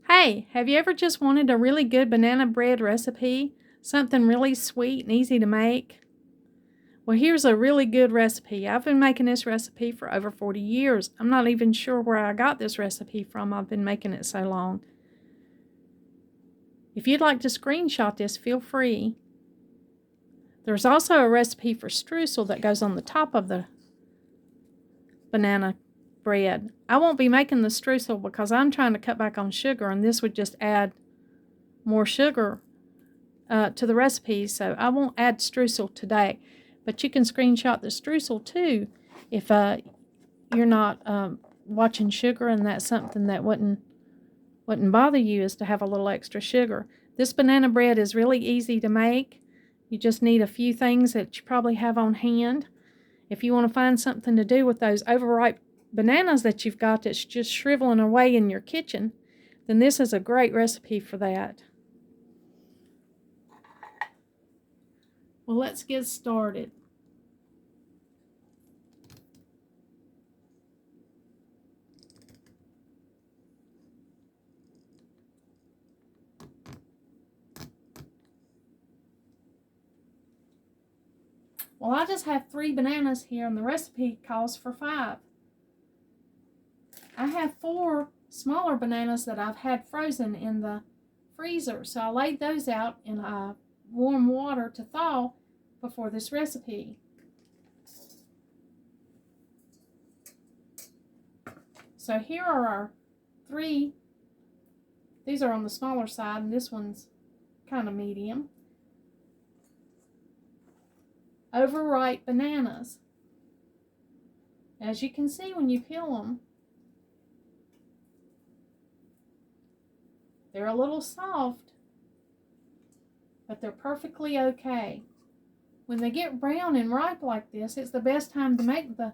Hey, have you ever just wanted a really good banana bread recipe? Something really sweet and easy to make? Well, here's a really good recipe. I've been making this recipe for over 40 years. I'm not even sure where I got this recipe from. I've been making it so long. If you'd like to screenshot this, feel free. There's also a recipe for streusel that goes on the top of the banana bread. I won't be making the streusel because I'm trying to cut back on sugar, and this would just add more sugar to the recipe, so I won't add streusel today. But you can screenshot the streusel too if you're not watching sugar and that's something that wouldn't bother you, is to have a little extra sugar. This banana bread is really easy to make. You just need a few things that you probably have on hand. If you want to find something to do with those overripe bananas that you've got that's just shriveling away in your kitchen, then this is a great recipe for that. Well, let's get started. Well, I just have 3 bananas here, and the recipe calls for 5. I have 4 smaller bananas that I've had frozen in the freezer, so I laid those out in warm water to thaw before this recipe. So here are our 3. These are on the smaller side, and this one's kind of medium. Overripe bananas. As you can see when you peel them, they're a little soft, but they're perfectly okay. When they get brown and ripe like this, it's the best time to make the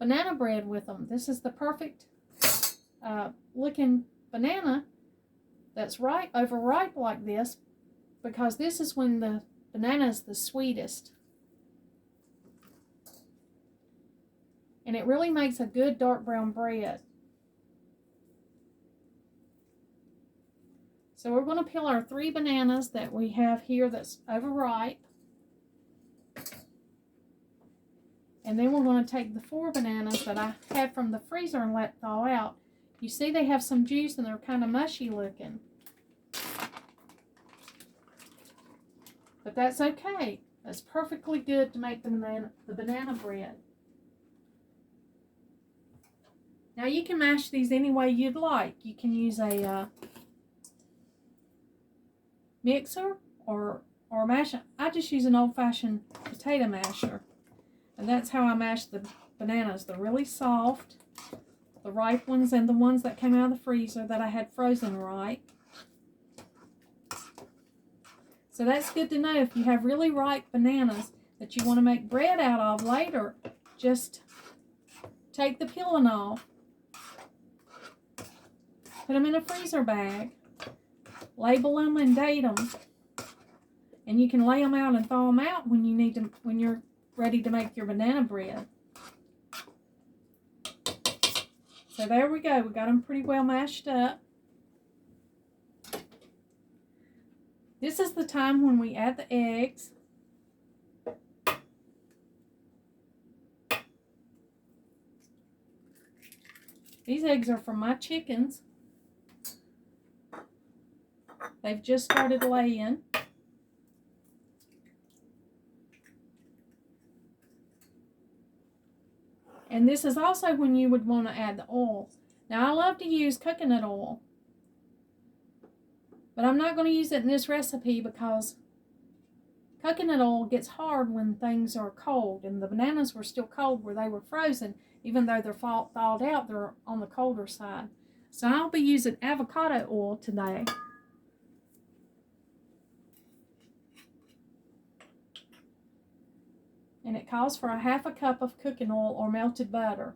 banana bread with them. This is the perfect looking banana that's overripe like this, because this is when the banana is the sweetest. And it really makes a good dark brown bread. So we're going to peel our 3 bananas that we have here that's overripe. And then we're going to take the 4 bananas that I had from the freezer and let thaw out. You see they have some juice and they're kind of mushy looking. But that's okay. That's perfectly good to make the banana bread. Now you can mash these any way you'd like. You can use a mixer or mash. I just use an old-fashioned potato masher. And that's how I mash the bananas. They're really soft. The ripe ones and the ones that came out of the freezer that I had frozen ripe. So that's good to know if you have really ripe bananas that you want to make bread out of later. Just take the peeling off. Put them in a freezer bag. Label them and date them. And you can lay them out and thaw them out when you're ready to make your banana bread. So there we go. We got them pretty well mashed up. This is the time when we add the eggs. These eggs are from my chickens. They've just started laying. And this is also when you would want to add the oil. Now I love to use coconut oil, but I'm not going to use it in this recipe because coconut oil gets hard when things are cold, and the bananas were still cold where they were frozen. Even though they're thawed out, they're on the colder side. So I'll be using avocado oil today. And it calls for a 1/2 cup of cooking oil or melted butter.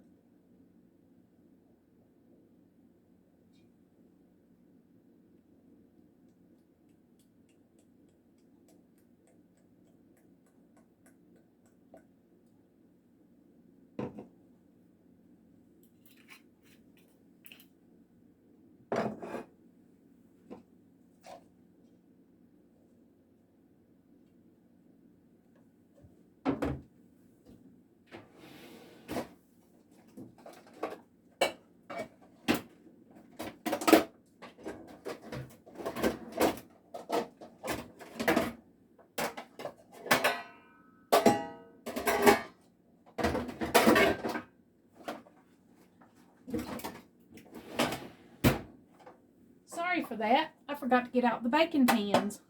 Sorry for that. I forgot to get out the baking pans.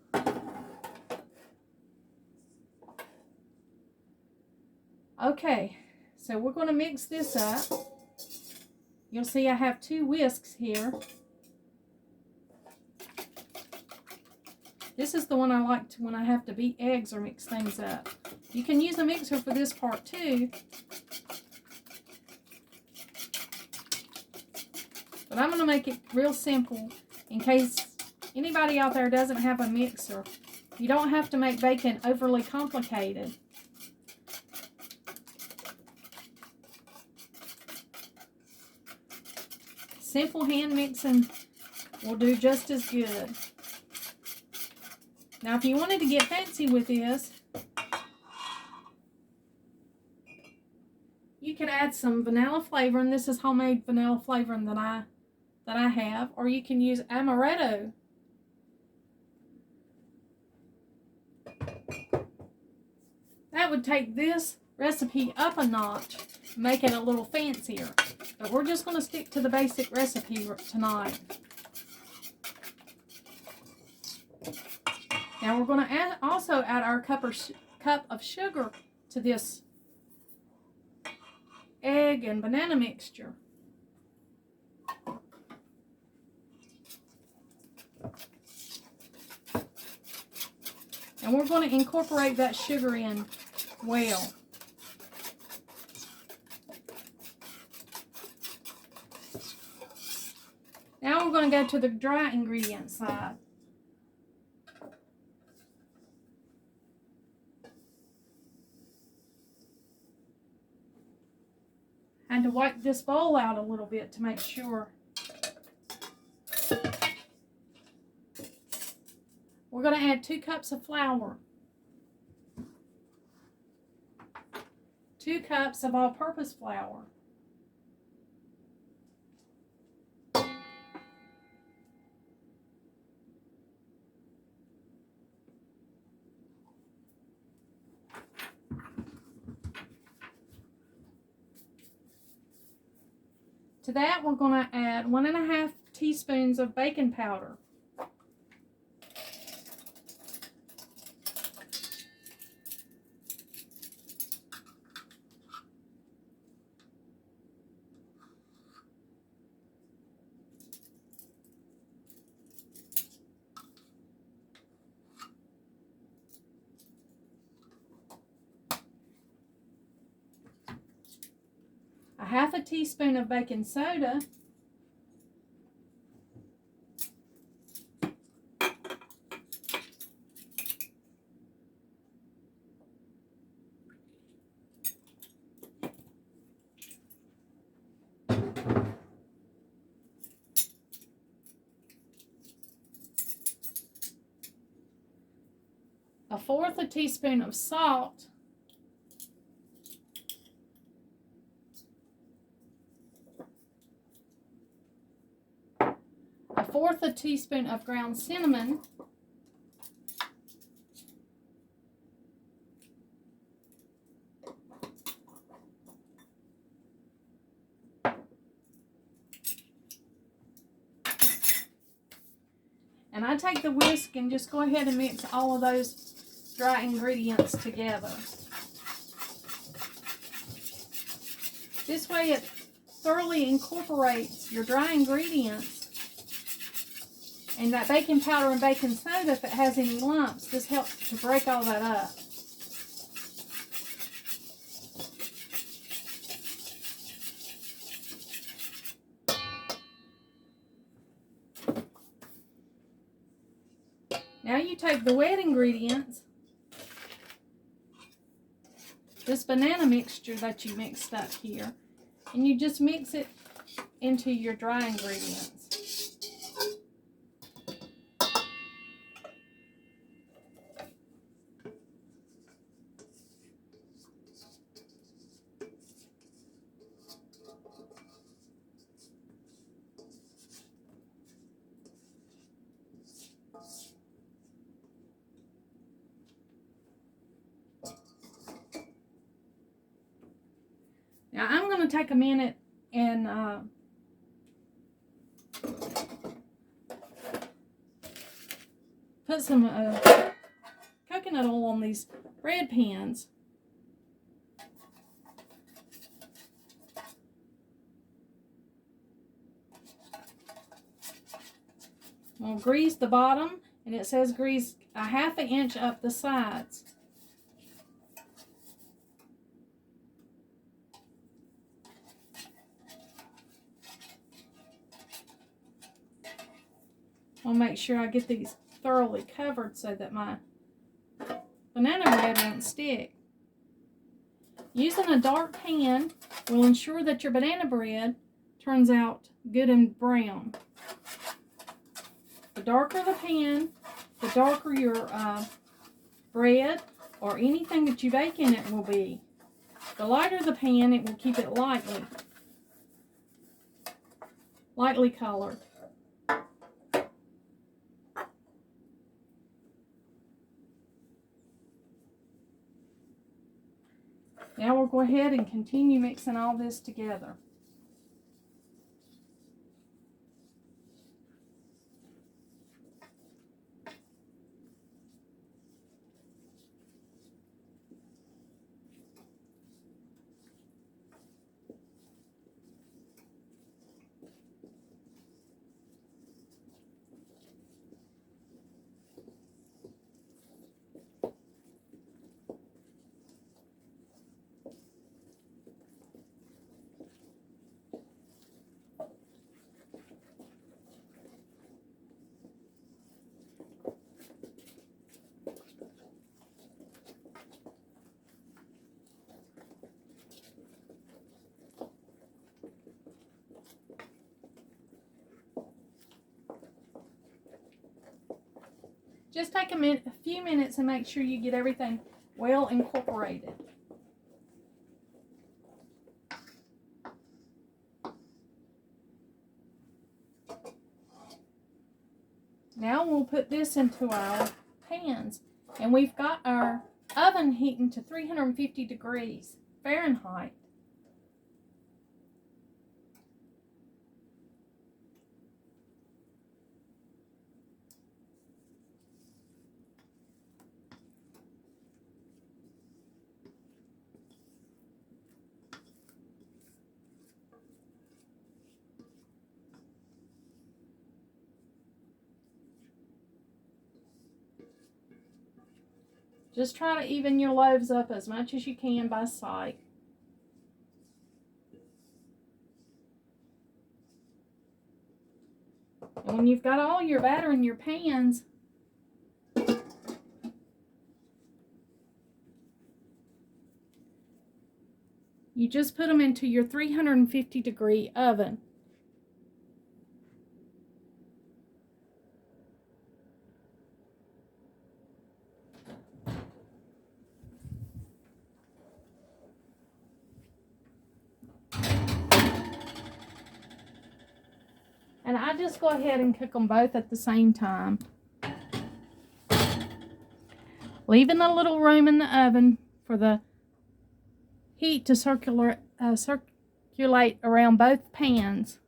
Okay, so we're going to mix this up. You'll see I have 2 whisks here. This is the one I like to when I have to beat eggs or mix things up. You can use a mixer for this part too. But I'm going to make it real simple in case anybody out there doesn't have a mixer. You don't have to make bacon overly complicated. Simple hand mixing will do just as good. Now, if you wanted to get fancy with this, you could add some vanilla flavoring. This is homemade vanilla flavoring that I have, or you can use amaretto. That would take this recipe up a notch, make it a little fancier. But we're just going to stick to the basic recipe tonight. Now we're going to also add our cup of sugar to this egg and banana mixture. And we're going to incorporate that sugar in well. Now we're going to go to the dry ingredient side. I had to wipe this bowl out a little bit to make sure. We're going to add 2 cups of flour, 2 cups of all-purpose flour, to that we're going to add 1½ teaspoons of baking powder. ½ teaspoon of baking soda, ¼ teaspoon of salt, ¼ teaspoon of ground cinnamon, and I take the whisk and just go ahead and mix all of those dry ingredients together. This way it thoroughly incorporates your dry ingredients. And that baking powder and baking soda, if it has any lumps, this helps to break all that up. Now you take the wet ingredients, this banana mixture that you mixed up here, and you just mix it into your dry ingredients. Now I'm going to take a minute and put some coconut oil on these bread pans. We'll grease the bottom, and it says grease a 1/2 inch up the sides. I'll make sure I get these thoroughly covered so that my banana bread won't stick. Using a dark pan will ensure that your banana bread turns out good and brown. The darker the pan, the darker your bread or anything that you bake in it will be. The lighter the pan, it will keep it lightly colored. Now we'll go ahead and continue mixing all this together. Just take a few minutes and make sure you get everything well incorporated. Now we'll put this into our pans, and we've got our oven heating to 350 degrees Fahrenheit. Just try to even your loaves up as much as you can by sight. And when you've got all your batter in your pans, you just put them into your 350 degree oven. And I just go ahead and cook them both at the same time, leaving a little room in the oven for the heat to circulate around both pans.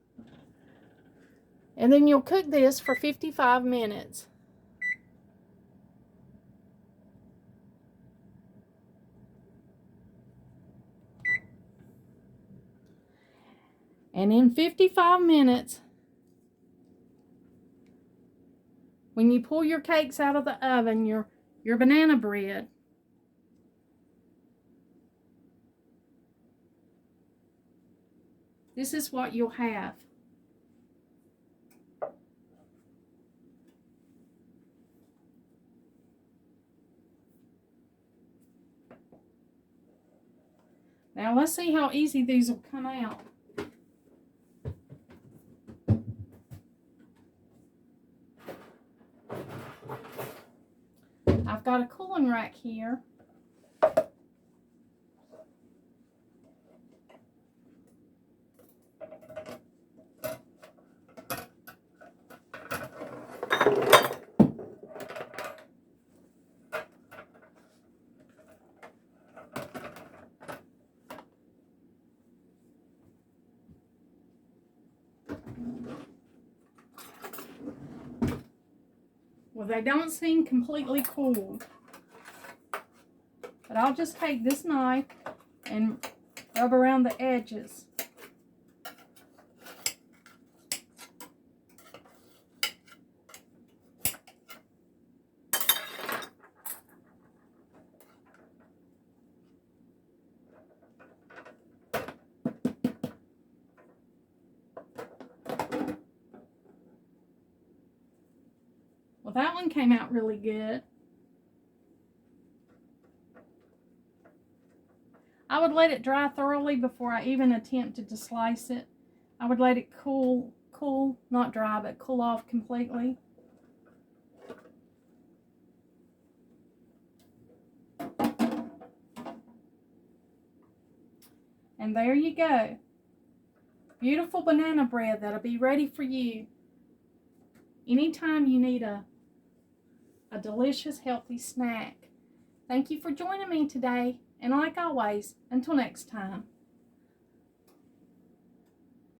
And then you'll cook this for 55 minutes. And in 55 minutes, when you pull your cakes out of the oven, your banana bread, this is what you'll have. Now let's see how easy these will come out. I've got a cooling rack here. Well, they don't seem completely cooled. But I'll just take this knife and rub around the edges. Well, that one came out really good. I would let it dry thoroughly before I even attempted to slice it. I would let it cool, not dry, but cool off completely. And there you go. Beautiful banana bread that'll be ready for you anytime you need a delicious, healthy snack. Thank you for joining me today. And like always, until next time.